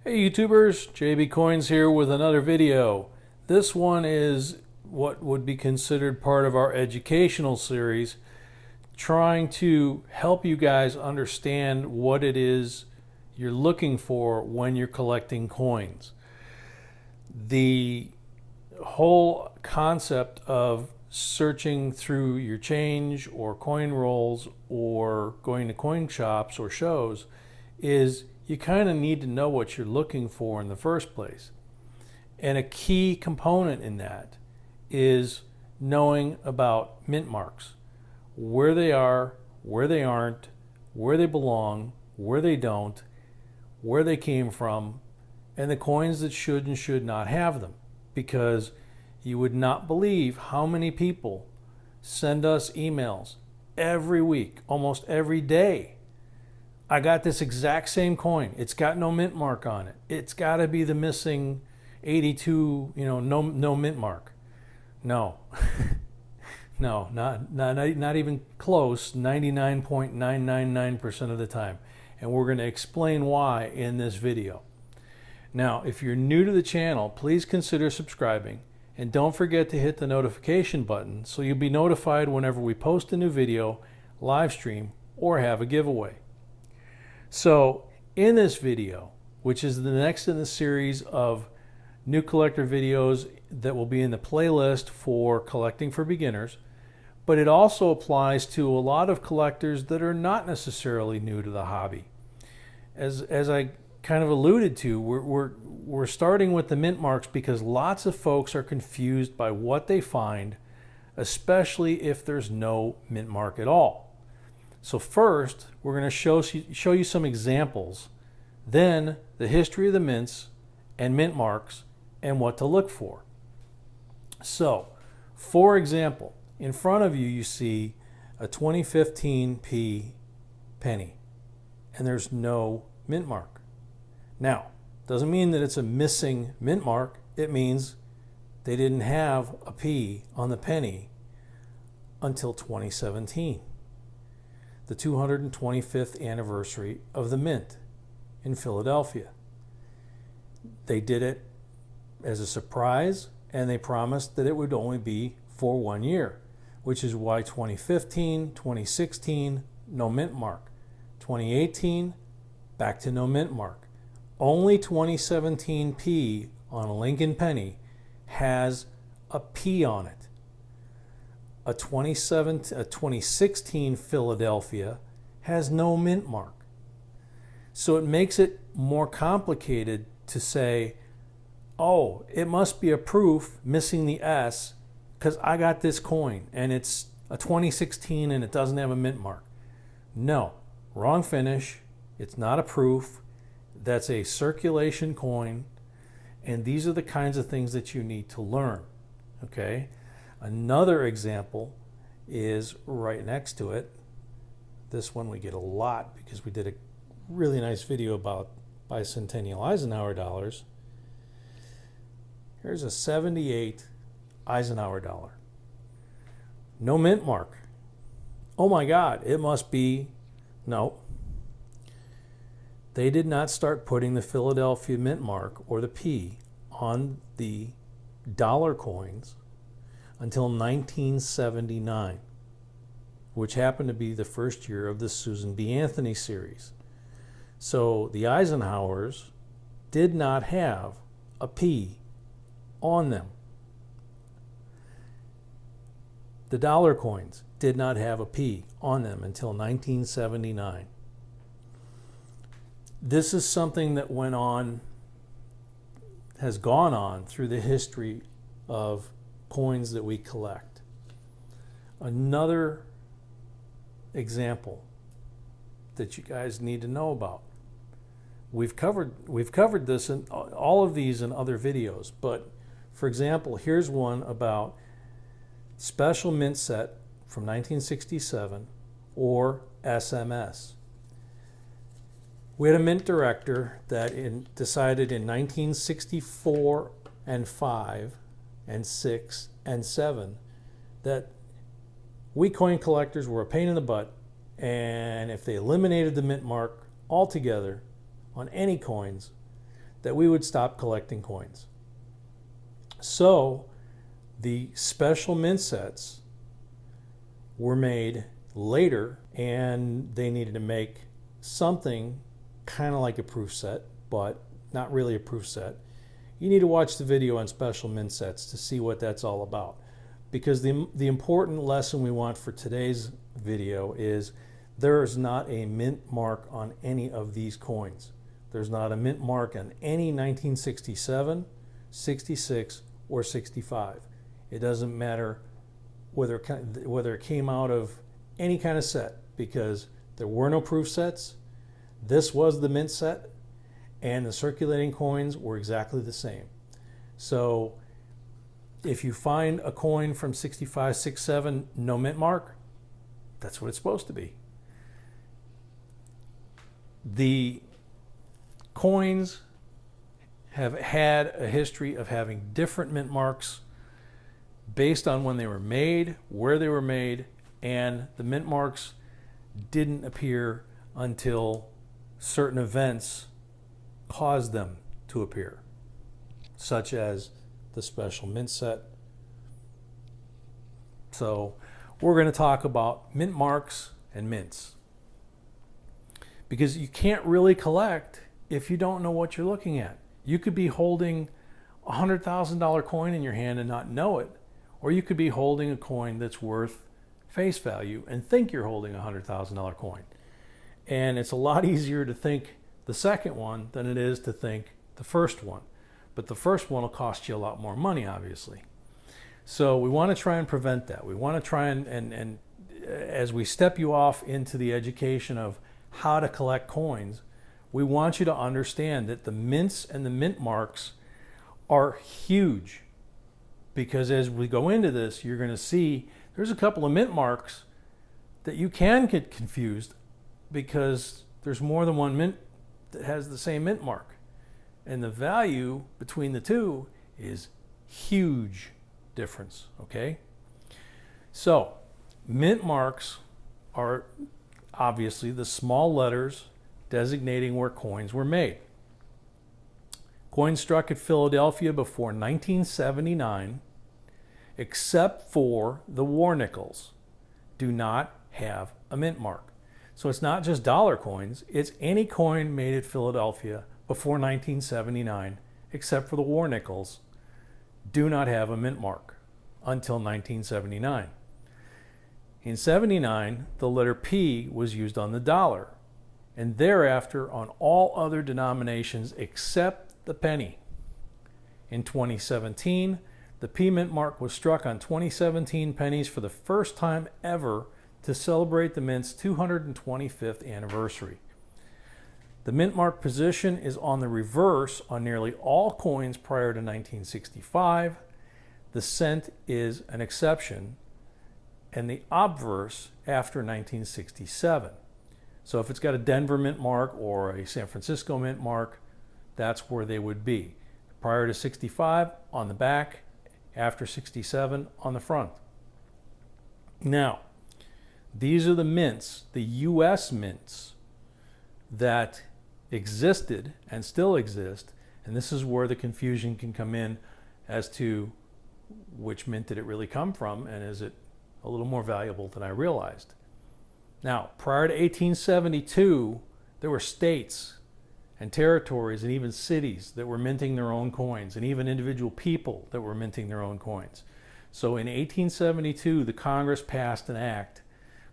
Hey YouTubers, JB Coins here with another video. This one is what would be considered part of our educational series, trying to help you guys understand what it is you're looking for when you're collecting coins. The whole concept of searching through your change or coin rolls or going to coin shops or shows is you kind of need to know what you're looking for in the first place. And a key component in that is knowing about mint marks, where they are, where they aren't, where they belong, where they don't, where they came from, and the coins that should and should not have them. Because you would not believe how many people send us emails every week, almost every day. I got this exact same coin. It's got no mint mark on it. It's got to be the missing 82, no mint mark. No. No, not even close, 99.999% of the time. And we're going to explain why in this video. Now, if you're new to the channel, please consider subscribing. And don't forget to hit the notification button so you'll be notified whenever we post a new video, live stream, or have a giveaway. So in this video, which is the next in the series of new collector videos that will be in the playlist for collecting for beginners, but it also applies to a lot of collectors that are not necessarily new to the hobby. As I kind of alluded to, we're starting with the mint marks because lots of folks are confused by what they find, especially if there's no mint mark at all. So first, we're going to show you some examples, then the history of the mints and mint marks and what to look for. So, for example, in front of you, you see a 2015 P penny, and there's no mint mark. Now, doesn't mean that it's a missing mint mark. It means they didn't have a P on the penny until 2017. The 225th anniversary of the mint in Philadelphia. They did it as a surprise, and they promised that it would only be for 1 year, which is why 2015, 2016, no mint mark. 2018, back to no mint mark. Only 2017 P on a Lincoln penny has a P on it. A 2016 Philadelphia has no mint mark. So it makes it more complicated to say, oh, it must be a proof missing the S because I got this coin and it's a 2016 and it doesn't have a mint mark. No, wrong finish. It's not a proof. That's a circulation coin. And these are the kinds of things that you need to learn. Okay? Another example is right next to it. This one we get a lot because we did a really nice video about bicentennial Eisenhower dollars. Here's a 78 Eisenhower dollar. No mint mark. Oh my God, it must be, no. They did not start putting the Philadelphia mint mark or the P on the dollar coins until 1979, which happened to be the first year of the Susan B. Anthony series. So the Eisenhowers did not have a P on them. The dollar coins did not have a P on them until 1979. This is something that has gone on through the history of coins that we collect. Another example that you guys need to know about. We've covered this in all of these in other videos, but for example, here's one about special mint set from 1967 or SMS. We had a mint director that decided in 1964 and 5 and 6 and 7 that we coin collectors were a pain in the butt, and if they eliminated the mint mark altogether on any coins, that we would stop collecting coins. So the special mint sets were made later, and they needed to make something kind of like a proof set, but not really a proof set. You need to watch the video on special mint sets to see what that's all about. Because the important lesson we want for today's video is there is not a mint mark on any of these coins. There's not a mint mark on any 1967, 66, or 65. It doesn't matter whether it came out of any kind of set, because there were no proof sets. This was the mint set, and the circulating coins were exactly the same. So if you find a coin from 65, 67, no mint mark, that's what it's supposed to be. The coins have had a history of having different mint marks based on when they were made, where they were made, and the mint marks didn't appear until certain events caused them to appear, such as the special mint set. So we're going to talk about mint marks and mints, because you can't really collect if you don't know what you're looking at. You could be holding a $100,000 coin in your hand and not know it, or you could be holding a coin that's worth face value and think you're holding a $100,000 coin. And it's a lot easier to think the second one than it is to think the first one. But the first one will cost you a lot more money, obviously. So we want to try and prevent that. We want to try and as we step you off into the education of how to collect coins, we want you to understand that the mints and the mint marks are huge. Because as we go into this, you're going to see there's a couple of mint marks that you can get confused, because there's more than one mint that has the same mint mark. And the value between the two is huge difference, okay? So, mint marks are obviously the small letters designating where coins were made. Coins struck at Philadelphia before 1979, except for the war nickels, do not have a mint mark. So it's not just dollar coins, it's any coin made at Philadelphia before 1979, except for the war nickels, do not have a mint mark until 1979. In 79, the letter P was used on the dollar, and thereafter on all other denominations except the penny. In 2017, the P mint mark was struck on 2017 pennies for the first time ever to celebrate the mint's 225th anniversary. The mint mark position is on the reverse on nearly all coins prior to 1965. The cent is an exception, and the obverse after 1967. So if it's got a Denver mint mark or a San Francisco mint mark, that's where they would be. Prior to 65 on the back, after 67 on the front. Now, these are the mints, the US mints, that existed and still exist, and this is where the confusion can come in as to which mint did it really come from, and is it a little more valuable than I realized. Now, prior to 1872, there were states and territories and even cities that were minting their own coins, and even individual people that were minting their own coins. So in 1872, the Congress passed an act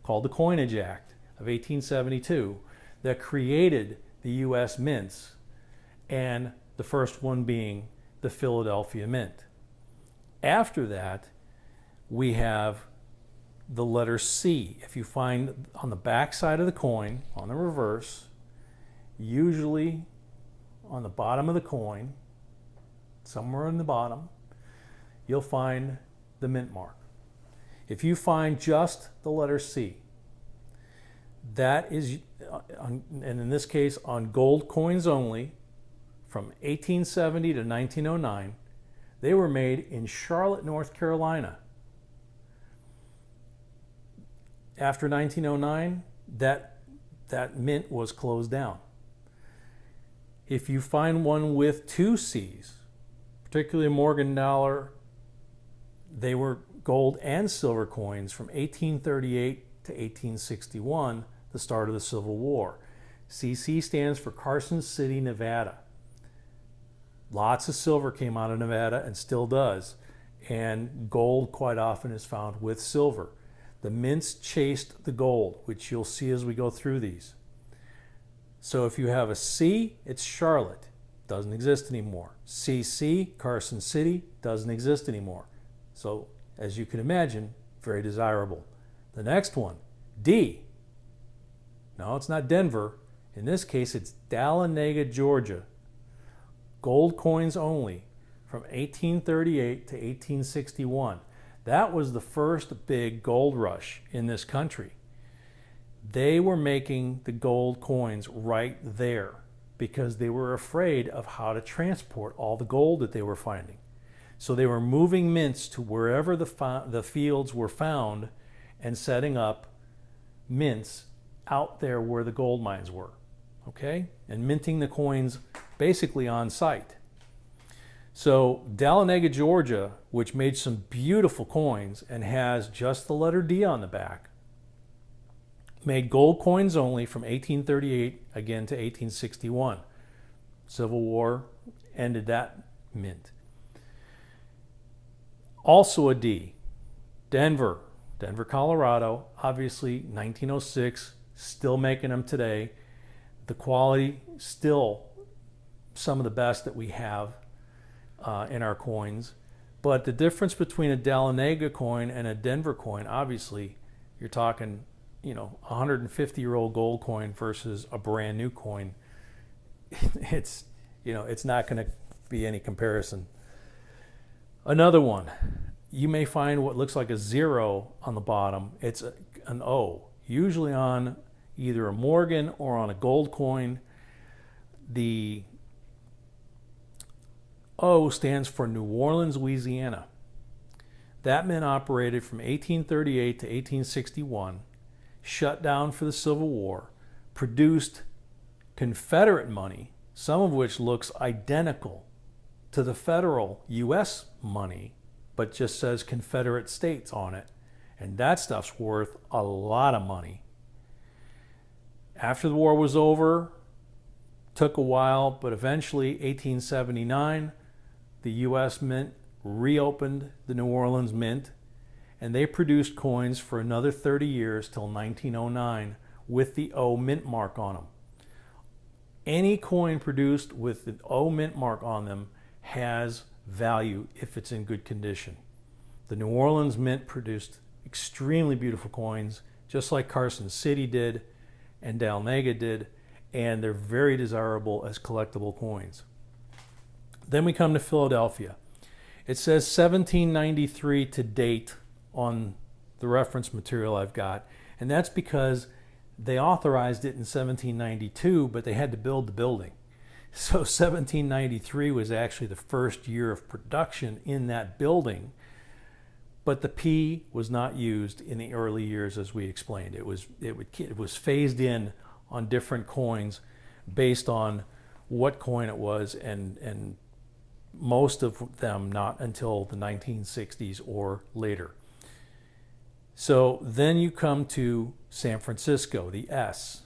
called the Coinage Act of 1872 that created the US mints, and the first one being the Philadelphia Mint. After that, we have the letter C. If you find on the back side of the coin, on the reverse, usually on the bottom of the coin, somewhere in the bottom, you'll find the mint mark. If you find just the letter C, that is, and in this case on gold coins only, from 1870 to 1909, they were made in Charlotte, North Carolina. After 1909, that mint was closed down. If you find one with two C's, particularly a Morgan dollar, they were gold and silver coins from 1838 to 1861, the start of the Civil War. CC stands for Carson City, Nevada. Lots of silver came out of Nevada and still does, and gold quite often is found with silver. The mints chased the gold, which you'll see as we go through these. So if you have a C, it's Charlotte, doesn't exist anymore. CC, Carson City, doesn't exist anymore. So as you can imagine, very desirable. The next one, D. No, it's not Denver. In this case, it's Dahlonega, Georgia. Gold coins only from 1838 to 1861. That was the first big gold rush in this country. They were making the gold coins right there because they were afraid of how to transport all the gold that they were finding. So they were moving mints to wherever the fields were found and setting up mints out there where the gold mines were, okay? And minting the coins basically on site. So Dahlonega, Georgia, which made some beautiful coins and has just the letter D on the back, made gold coins only from 1838 again to 1861. Civil War ended that mint. Also a D, Denver, Colorado, obviously 1906, still making them today. The quality still some of the best that we have in our coins. But the difference between a Dahlonega coin and a Denver coin, obviously, you're talking, you know, a 150-year-old gold coin versus a brand new coin. It's, you know, it's not going to be any comparison. Another one, you may find what looks like a 0 on the bottom. It's an O, usually on either a Morgan or on a gold coin. The O stands for New Orleans, Louisiana. That mint operated from 1838 to 1861, shut down for the Civil War, produced Confederate money, some of which looks identical to the federal U.S. money, but just says Confederate States on it. And that stuff's worth a lot of money. After the war was over, took a while, but eventually 1879, the U.S. Mint reopened the New Orleans Mint, and they produced coins for another 30 years till 1909 with the O mint mark on them. Any coin produced with the O mint mark on them has value if it's in good condition. The New Orleans Mint produced extremely beautiful coins, just like Carson City did and Dahlonega did, and they're very desirable as collectible coins. Then we come to Philadelphia. It says 1793 to date on the reference material I've got, and that's because they authorized it in 1792, but they had to build the building. So 1793 was actually the first year of production in that building, but the P was not used in the early years, as we explained. It was phased in on different coins based on what coin it was, and most of them not until the 1960s or later. So then you come to San Francisco, the S.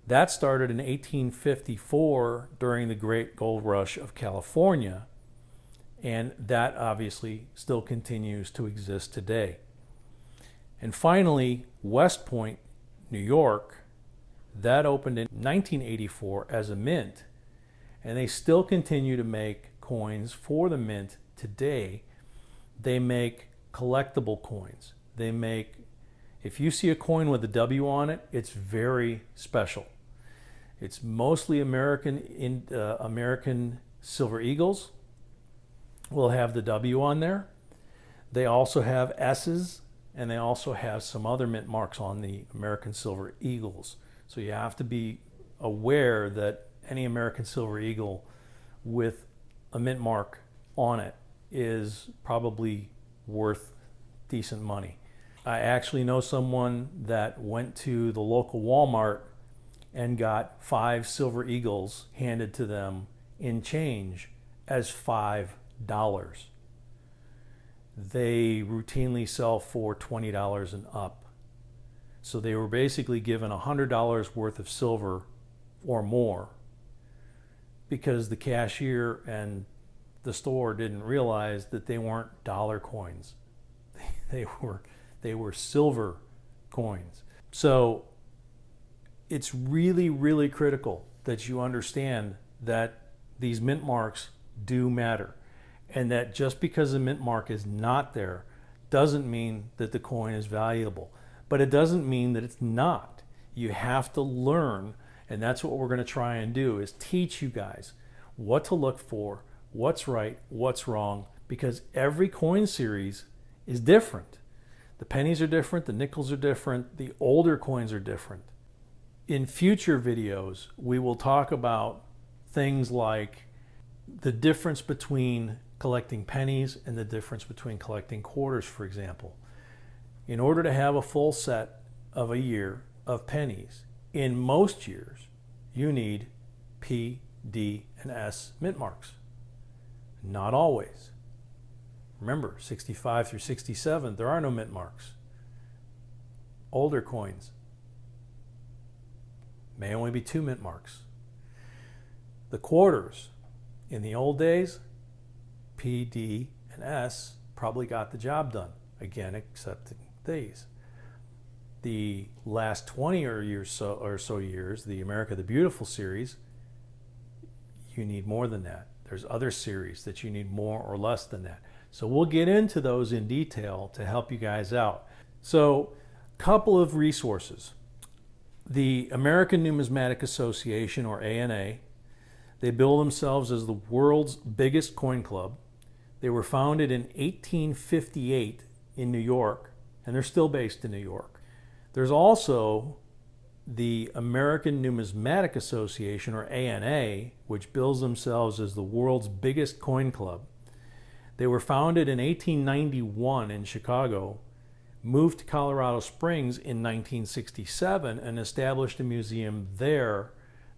That started in 1854 during the Great Gold Rush of California, and that obviously still continues to exist today. And finally, West Point, New York, that opened in 1984 as a mint, and they still continue to make coins for the mint today. They make collectible coins. They make, if you see a coin with a W on it, it's very special. It's mostly American silver eagles will have the W on there. They also have S's, and they also have some other mint marks on the American silver eagles. So you have to be aware that any American silver eagle with a mint mark on it is probably worth decent money. I actually know someone that went to the local Walmart and got 5 silver eagles handed to them in change as $5. They routinely sell for $20 and up. So they were basically given $100 worth of silver or more because the cashier and the store didn't realize that they weren't dollar coins. They were silver coins. So it's really, really critical that you understand that these mint marks do matter, and that just because a mint mark is not there doesn't mean that the coin is valuable, but it doesn't mean that it's not. You have to learn, and that's what we're going to try and do, is teach you guys what to look for, what's right, what's wrong, because every coin series is different. The pennies are different, the nickels are different, the older coins are different. In future videos, we will talk about things like the difference between collecting pennies and the difference between collecting quarters, for example. In order to have a full set of a year of pennies, in most years, you need P, D, and S mint marks. Not always. Remember, 65 through 67, there are no mint marks. Older coins may only be 2 mint marks. The quarters, in the old days, P, D, and S probably got the job done. Again, excepting these. The last 20 or so years, the America the Beautiful series, you need more than that. There's other series that you need more or less than that. So we'll get into those in detail to help you guys out. So, couple of resources. The American Numismatic Association, or ANA, they bill themselves as the world's biggest coin club. They were founded in 1858 in New York, and they're still based in New York. There's also the American Numismatic Association, or ANA, which bills themselves as the world's biggest coin club. They were founded in 1891 in Chicago, moved to Colorado Springs in 1967, and established a museum there.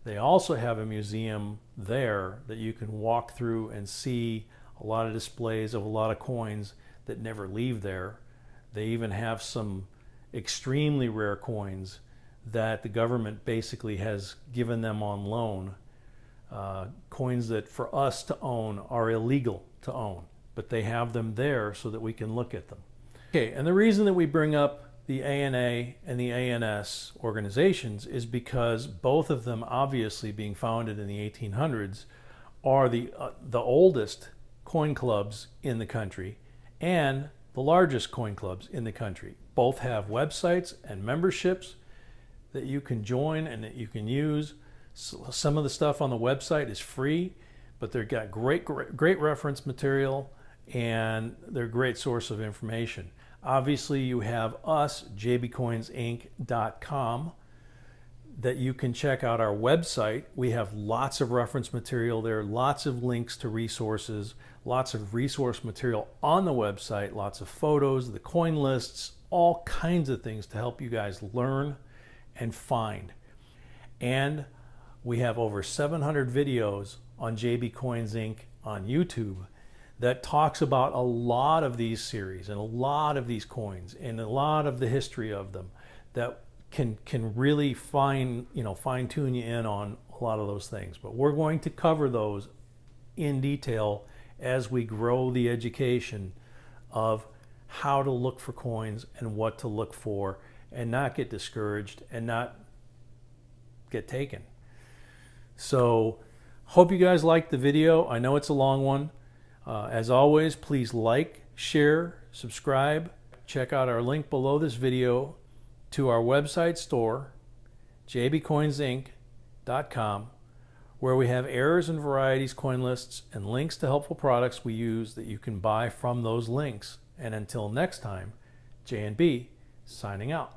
They also have a museum there that you can walk through and see a lot of displays of a lot of coins that never leave there. They even have some extremely rare coins that the government basically has given them on loan. Coins that for us to own are illegal to own, but they have them there so that we can look at them. Okay, and the reason that we bring up the ANA and the ANS organizations is because both of them, obviously being founded in the 1800s, are the oldest coin clubs in the country and the largest coin clubs in the country. Both have websites and memberships that you can join and that you can use. Some of the stuff on the website is free, but they've got great reference material, and they're a great source of information. Obviously, you have us, jbcoinsinc.com, that you can check out our website. We have lots of reference material there, lots of links to resources, lots of resource material on the website, lots of photos, the coin lists, all kinds of things to help you guys learn and find. And we have over 700 videos on JB Coins Inc. on YouTube that talks about a lot of these series and a lot of these coins and a lot of the history of them that can really fine tune you in on a lot of those things. But we're going to cover those in detail as we grow the education of how to look for coins and what to look for, and not get discouraged and not get taken. So hope you guys liked the video. I know it's a long one. As always, please like, share, subscribe. Check out our link below this video to our website store, jbcoinsinc.com, where we have errors and varieties coin lists and links to helpful products we use that you can buy from those links. And until next time, J&B signing out.